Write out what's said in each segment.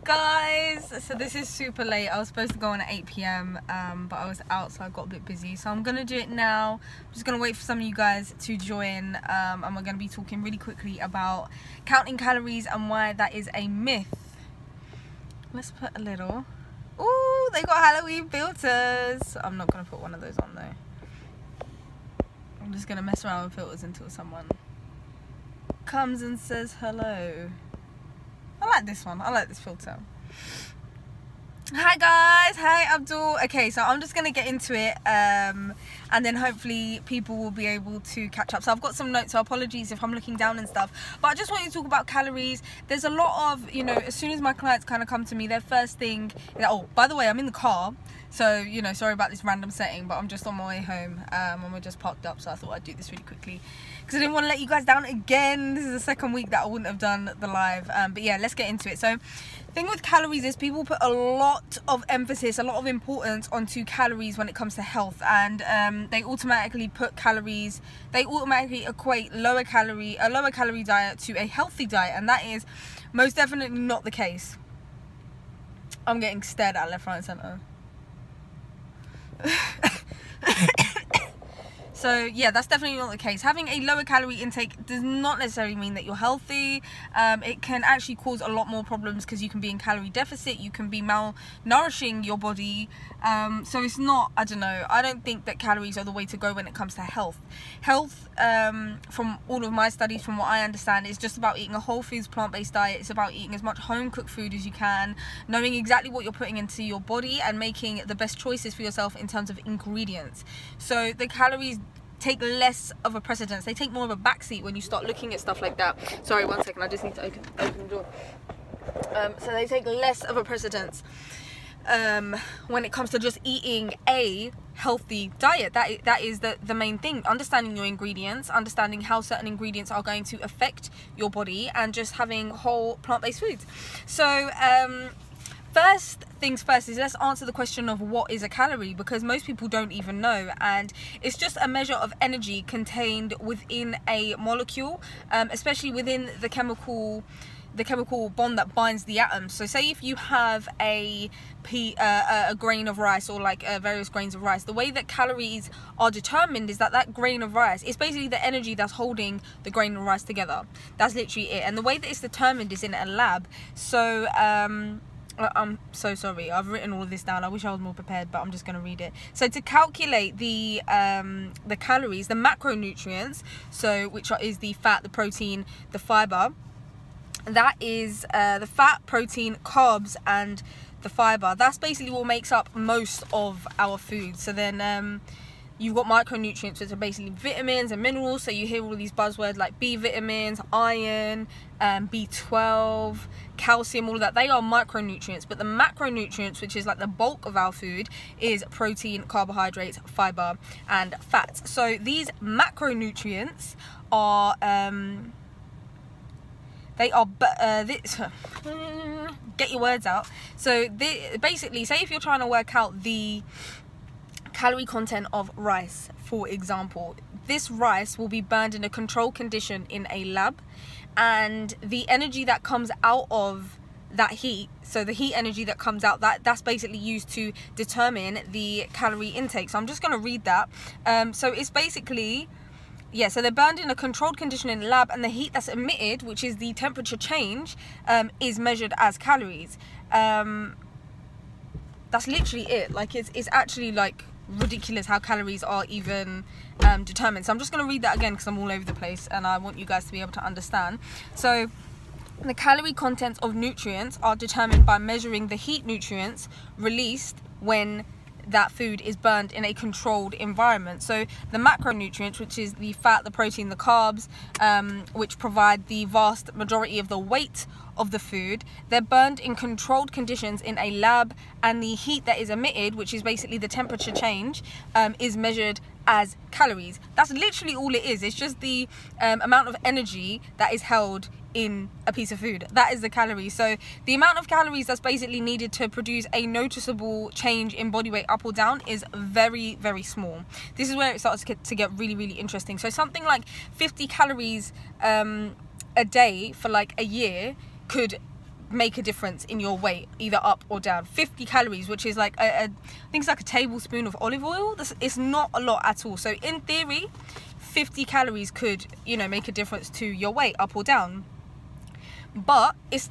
guys, so this is super late. I was supposed to go on at 8 p.m. But I was out, so I got a bit busy, so I'm gonna do it now. I'm just gonna wait for some of you guys to join, and we're gonna be talking really quickly about counting calories and why that is a myth. Let's put a little, ooh, they got Halloween filters. I'm not gonna put one of those on though. I'm just gonna mess around with filters until someone comes and says hello. I like this one. I like this filter. Hi guys. Hi Abdul. Okay, so I'm just gonna get into it, and then hopefully people will be able to catch up. So I've got some notes, so apologies if I'm looking down and stuff, but I just want you to talk about calories. There's a lot of, you know, as soon as my clients kind of come to me, their first thing is, oh, by the way, I'm in the car, so, you know, sorry about this random setting, but I'm just on my way home, and we're just parked up, so I thought I'd do this really quickly because I didn't want to let you guys down again. This is the second week that I wouldn't have done the live, but yeah, let's get into it. So the thing with calories is people put a lot of emphasis, a lot of importance onto calories when it comes to health, and they automatically put calories, they automatically equate a lower calorie diet to a healthy diet, and that is most definitely not the case. I'm getting stared at left, right and centre. So yeah, that's definitely not the case. Having a lower calorie intake does not necessarily mean that you're healthy. It can actually cause a lot more problems because you can be in calorie deficit, you can be malnourishing your body. So it's not, I don't know, I don't think that calories are the way to go when it comes to health. Health, from all of my studies, from what I understand, is just about eating a whole foods plant-based diet. It's about eating as much home cooked food as you can, knowing exactly what you're putting into your body and making the best choices for yourself in terms of ingredients. So the calories take less of a precedence, they take more of a backseat when you start looking at stuff like that. Sorry, one second, I just need to open the door. So they take less of a precedence when it comes to just eating a healthy diet. That is the main thing. Understanding your ingredients, understanding how certain ingredients are going to affect your body, and just having whole plant-based foods. So first things first is let's answer the question of what is a calorie, because most people don't even know, and it's just a measure of energy contained within a molecule, especially within the chemical bond that binds the atoms. So say if you have a grain of rice, or like various grains of rice, the way that calories are determined is that grain of rice is basically the energy that's holding the grain of rice together. That's literally it. And the way that it's determined is in a lab. So I'm so sorry, I've written all of this down. I wish I was more prepared, but I'm just going to read it. So to calculate the calories, the macronutrients, so which is the fat, the protein, the fiber, that is the fat, protein, carbs, and the fiber. That's basically what makes up most of our food. So then you've got micronutrients, which are basically vitamins and minerals. So you hear all these buzzwords like B vitamins, iron, B12, calcium, all of that. They are micronutrients. But the macronutrients, which is like the bulk of our food, is protein, carbohydrates, fiber, and fats. So these macronutrients are get your words out. So basically, say if you're trying to work out the calorie content of rice, for example, this rice will be burned in a controlled condition in a lab, and the energy that comes out of that heat, so the heat energy that comes out, that's basically used to determine the calorie intake. So I'm just going to read that. So it's basically, yeah, so they're burned in a controlled condition in the lab, and the heat that's emitted, which is the temperature change, is measured as calories. That's literally it. Like it's actually like ridiculous how calories are even determined. So I'm just going to read that again because I'm all over the place and I want you guys to be able to understand. So the calorie contents of nutrients are determined by measuring the heat nutrients released when that food is burned in a controlled environment. So the macronutrients, which is the fat, the protein, the carbs, which provide the vast majority of the weight of the food, they're burned in controlled conditions in a lab, and the heat that is emitted, which is basically the temperature change, is measured as calories. That's literally all it is. It's just the amount of energy that is held in a piece of food. That is the calories. So the amount of calories that's basically needed to produce a noticeable change in body weight up or down is very, very small. This is where it starts to get really, really interesting. So something like 50 calories a day for like a year could make a difference in your weight, either up or down. 50 calories, which is like I think it's like a tablespoon of olive oil. It's not a lot at all. So in theory, 50 calories could, you know, make a difference to your weight, up or down. But it's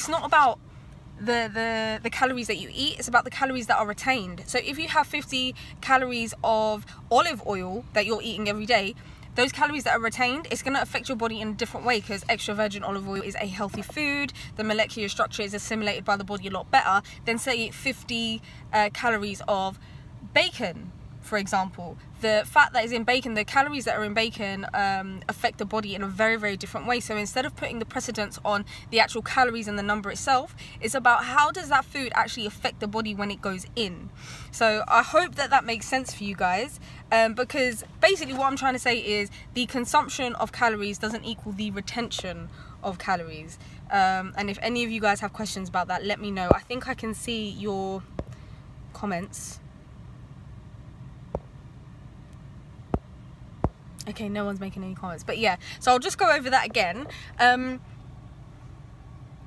not about the calories that you eat, it's about the calories that are retained. So if you have 50 calories of olive oil that you're eating every day, those calories that are retained, it's going to affect your body in a different way, because extra virgin olive oil is a healthy food. The molecular structure is assimilated by the body a lot better than, say, 50 calories of bacon, for example. The fat that is in bacon, the calories that are in bacon affect the body in a very, very different way. So instead of putting the precedence on the actual calories and the number itself, it's about how does that food actually affect the body when it goes in. So I hope that that makes sense for you guys, because basically what I'm trying to say is the consumption of calories doesn't equal the retention of calories. And if any of you guys have questions about that, let me know. I think I can see your comments. Okay, no one's making any comments, but yeah, so I'll just go over that again.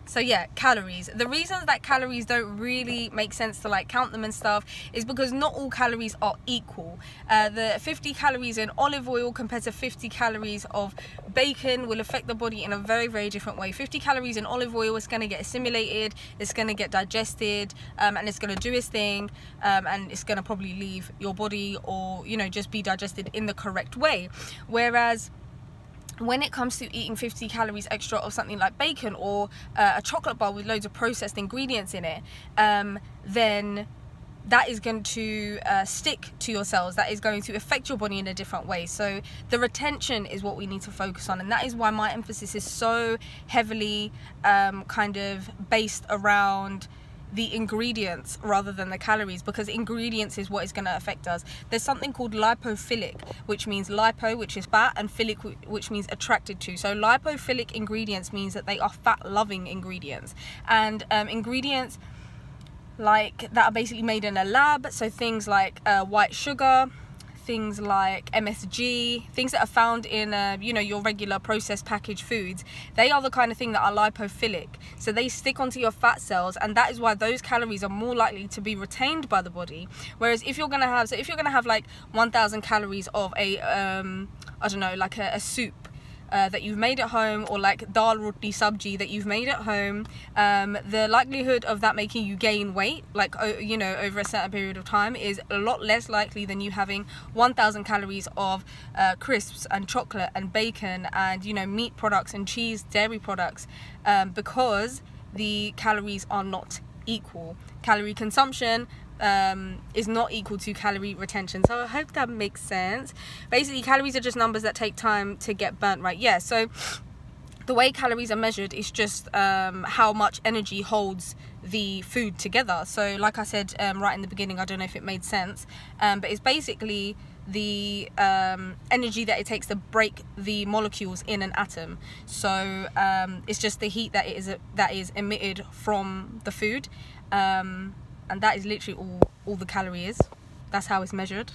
So yeah, calories. The reasons that calories don't really make sense to like count them and stuff is because not all calories are equal. The 50 calories in olive oil compared to 50 calories of bacon will affect the body in a very, very different way. 50 calories in olive oil is going to get assimilated, it's going to get digested, and it's going to do its thing, and it's going to probably leave your body, or, you know, just be digested in the correct way. Whereas when it comes to eating 50 calories extra of something like bacon, or a chocolate bar with loads of processed ingredients in it, then that is going to stick to your cells. That is going to affect your body in a different way. So the retention is what we need to focus on, and that is why my emphasis is so heavily kind of based around the ingredients rather than the calories, because ingredients is what is going to affect us. There's something called lipophilic, which means lipo, which is fat, and philic, which means attracted to. So lipophilic ingredients means that they are fat loving ingredients, and ingredients like that are basically made in a lab, so things like white sugar, things like MSG, things that are found in you know, your regular processed packaged foods, they are the kind of thing that are lipophilic. So they stick onto your fat cells, and that is why those calories are more likely to be retained by the body. Whereas if you're gonna have, so if you're gonna have like 1,000 calories of a I don't know, like a soup that you've made at home, or like dal roti sabji that you've made at home, the likelihood of that making you gain weight, like, you know, over a certain period of time, is a lot less likely than you having 1,000 calories of crisps and chocolate and bacon and, you know, meat products and cheese, dairy products, because the calories are not equal. Calorie consumption is not equal to calorie retention. So I hope that makes sense. Basically, calories are just numbers that take time to get burnt, right? Yeah, so the way calories are measured is just how much energy holds the food together. So like I said right in the beginning, I don't know if it made sense, but it's basically the energy that it takes to break the molecules in an atom. So it's just the heat that is emitted from the food, and that is literally all the calorie is. That's how it's measured.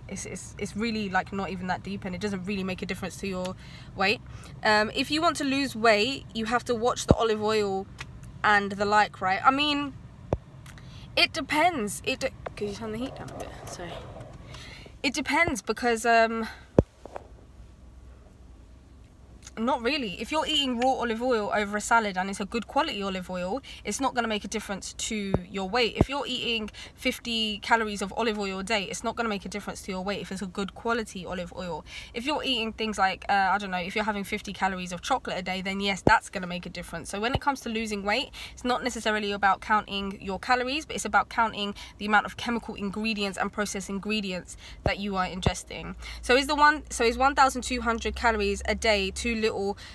It's really like not even that deep, and it doesn't really make a difference to your weight. If you want to lose weight, you have to watch the olive oil and the like, right? I mean, it depends. Could you turn the heat down a bit? Sorry. It depends, because not really. If you're eating raw olive oil over a salad and it's a good quality olive oil, it's not going to make a difference to your weight. If you're eating 50 calories of olive oil a day, it's not going to make a difference to your weight if it's a good quality olive oil. If you're eating things like, I don't know, if you're having 50 calories of chocolate a day, then yes, that's going to make a difference. So when it comes to losing weight, it's not necessarily about counting your calories, but it's about counting the amount of chemical ingredients and processed ingredients that you are ingesting. So is 1,200 calories a day too little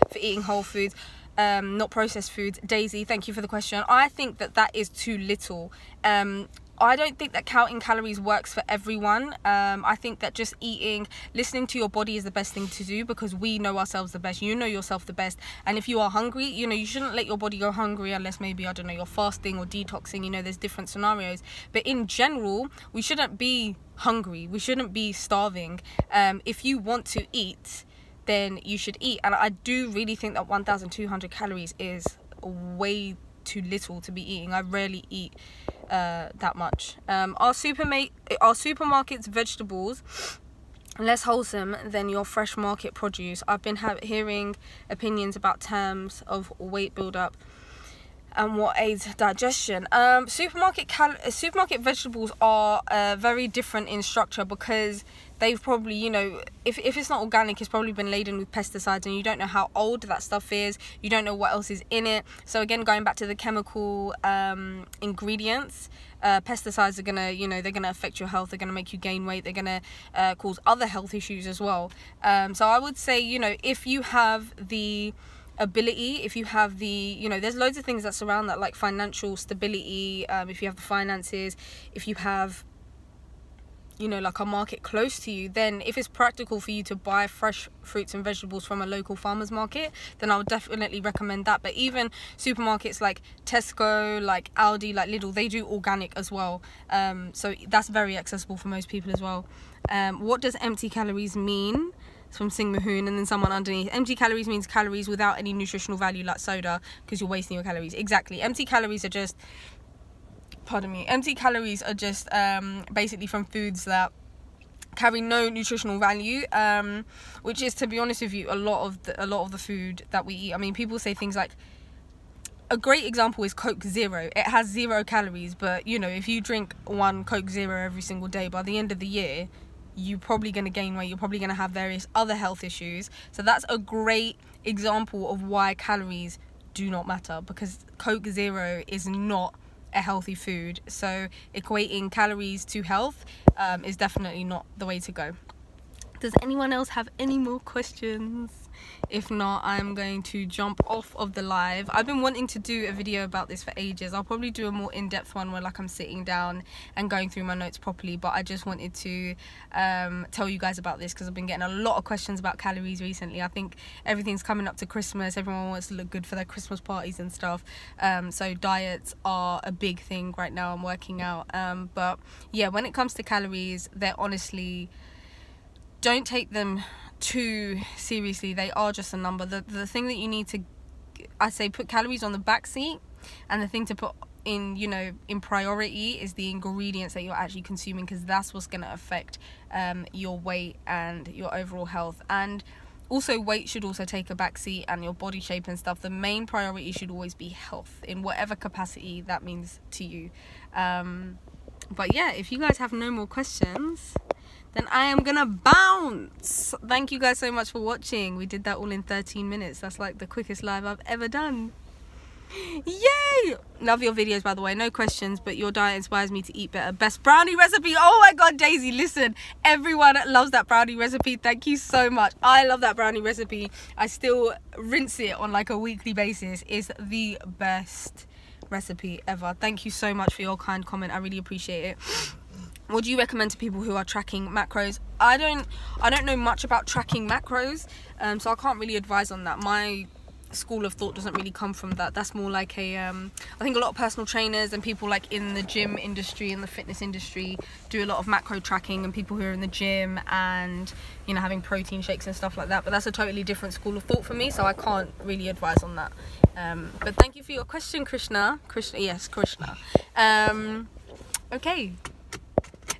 for eating whole foods, not processed foods? Daisy, thank you for the question. I think that is too little. I don't think that counting calories works for everyone. I think that just listening to your body is the best thing to do, because we know ourselves the best. You know yourself the best. And if you are hungry, you know, you shouldn't let your body go hungry unless maybe, I don't know, you're fasting or detoxing. You know, there's different scenarios. But in general, we shouldn't be hungry. We shouldn't be starving. If you want to eat, then you should eat. And I do really think that 1,200 calories is way too little to be eating. I rarely eat that much. Are supermarkets vegetables less wholesome than your fresh market produce? I've been hearing opinions about terms of weight buildup and what aids digestion. Supermarket vegetables are very different in structure, because they've probably, you know, if it's not organic, it's probably been laden with pesticides, and you don't know how old that stuff is, you don't know what else is in it. So again, going back to the chemical ingredients, pesticides are gonna, you know, they're gonna affect your health, they're gonna make you gain weight, they're gonna cause other health issues as well. So I would say, you know, if you have the ability, if you have the, you know, there's loads of things that surround that, like financial stability, if you have the finances, if you have, you know, like a market close to you, then if it's practical for you to buy fresh fruits and vegetables from a local farmer's market, then I would definitely recommend that. But even supermarkets like Tesco, like Aldi, like Lidl, they do organic as well, so that's very accessible for most people as well. What does empty calories mean? It's from Sing Mahoon, and then someone underneath, empty calories means calories without any nutritional value, like soda, because you're wasting your calories. Exactly. Empty calories are just, pardon me, empty calories are just basically from foods that carry no nutritional value, which is, to be honest with you, a lot of the food that we eat. I mean, people say things like, a great example is Coke Zero. It has 0 calories, but you know, if you drink one Coke Zero every single day, by the end of the year, you're probably going to gain weight, you're probably going to have various other health issues. So that's a great example of why calories do not matter, because Coke Zero is not a healthy food. So equating calories to health is definitely not the way to go. Does anyone else have any more questions? If not, I'm going to jump off of the live. I've been wanting to do a video about this for ages. I'll probably do a more in-depth one where, like, I'm sitting down and going through my notes properly, but I just wanted to tell you guys about this because I've been getting a lot of questions about calories recently. I think everything's coming up to Christmas, everyone wants to look good for their Christmas parties and stuff, so diets are a big thing right now. I'm working out, but yeah, when it comes to calories, they're honestly, don't take them too seriously. They are just a number. The thing that you need to, I say, put calories on the back seat, and the thing to put in, you know, in priority is the ingredients that you're actually consuming, because that's what's going to affect your weight and your overall health. And also, weight should also take a back seat, and your body shape and stuff. The main priority should always be health, in whatever capacity that means to you. But yeah, if you guys have no more questions, then I am gonna bounce. Thank you guys so much for watching. We did that all in 13 minutes. That's like the quickest live I've ever done. Yay! Love your videos, by the way. No questions, but your diet inspires me to eat better. Best brownie recipe. Oh my god, Daisy, listen, everyone loves that brownie recipe. Thank you so much. I love that brownie recipe. I still rinse it on like a weekly basis. It's the best recipe ever. Thank you so much for your kind comment. I really appreciate it. What do you recommend to people who are tracking macros? I don't know much about tracking macros, so I can't really advise on that. My school of thought doesn't really come from that. That's more like a I think a lot of personal trainers and people like in the gym industry and the fitness industry do a lot of macro tracking, and people who are in the gym and, you know, having protein shakes and stuff like that. But that's a totally different school of thought for me, so I can't really advise on that. But thank you for your question, Krishna. Yes, Krishna. Okay.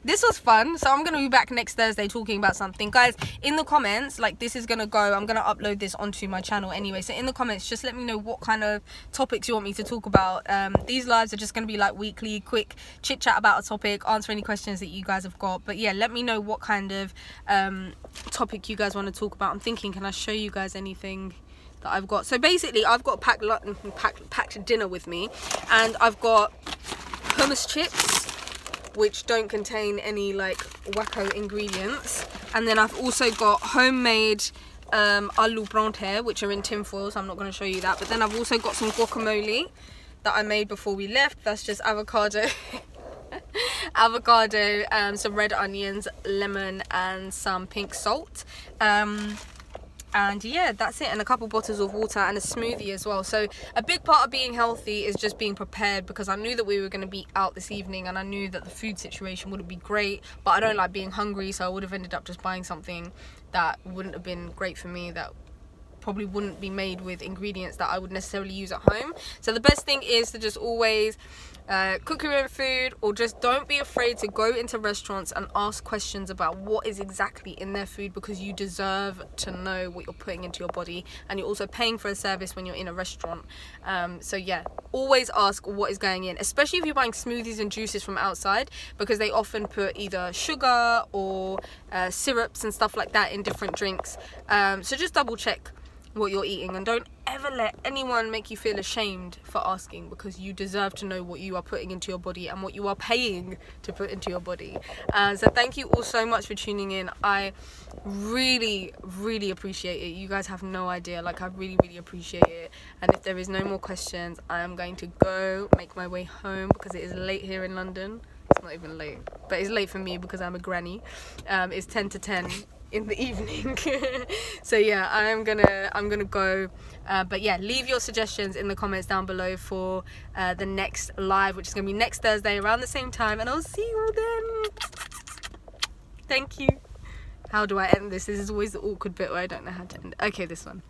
This was fun, so I'm going to be back next Thursday talking about something. Guys, in the comments, like, this is going to go, I'm going to upload this onto my channel anyway, so in the comments, just let me know what kind of topics you want me to talk about. These lives are just going to be like weekly, quick chit-chat about a topic, answer any questions that you guys have got. But yeah, let me know what kind of topic you guys want to talk about. I'm thinking, can I show you guys anything that I've got? So basically, I've got packed dinner with me, and I've got hummus chips, which don't contain any like wacko ingredients, and then I've also got homemade aloo parathe, which are in tin foil, so I'm not going to show you that. But then I've also got some guacamole that I made before we left. That's just avocado avocado, some red onions, lemon, and some pink salt. And yeah, that's it, and a couple bottles of water and a smoothie as well. So a big part of being healthy is just being prepared, because I knew that we were going to be out this evening, and I knew that the food situation wouldn't be great, but I don't like being hungry, so I would have ended up just buying something that wouldn't have been great for me, that probably wouldn't be made with ingredients that I would necessarily use at home. So the best thing is to just always cook your own food, or just don't be afraid to go into restaurants and ask questions about what is exactly in their food, because you deserve to know what you're putting into your body, and you're also paying for a service when you're in a restaurant. So yeah, always ask what is going in, especially if you're buying smoothies and juices from outside, because they often put either sugar or syrups and stuff like that in different drinks. So just double check what you're eating, and don't ever let anyone make you feel ashamed for asking, because you deserve to know what you are putting into your body and what you are paying to put into your body. So thank you all so much for tuning in. I really appreciate it. You guys have no idea, like I really appreciate it. And if there is no more questions, I am going to go make my way home, because it is late here in London. It's not even late, but it's late for me because I'm a granny. It's 10 to 10 in the evening. So yeah, I'm gonna go, but yeah, leave your suggestions in the comments down below for the next live, which is gonna be next Thursday around the same time, and I'll see you then. Thank you. How do I end this? This is always the awkward bit where I don't know how to end it. Okay, this one.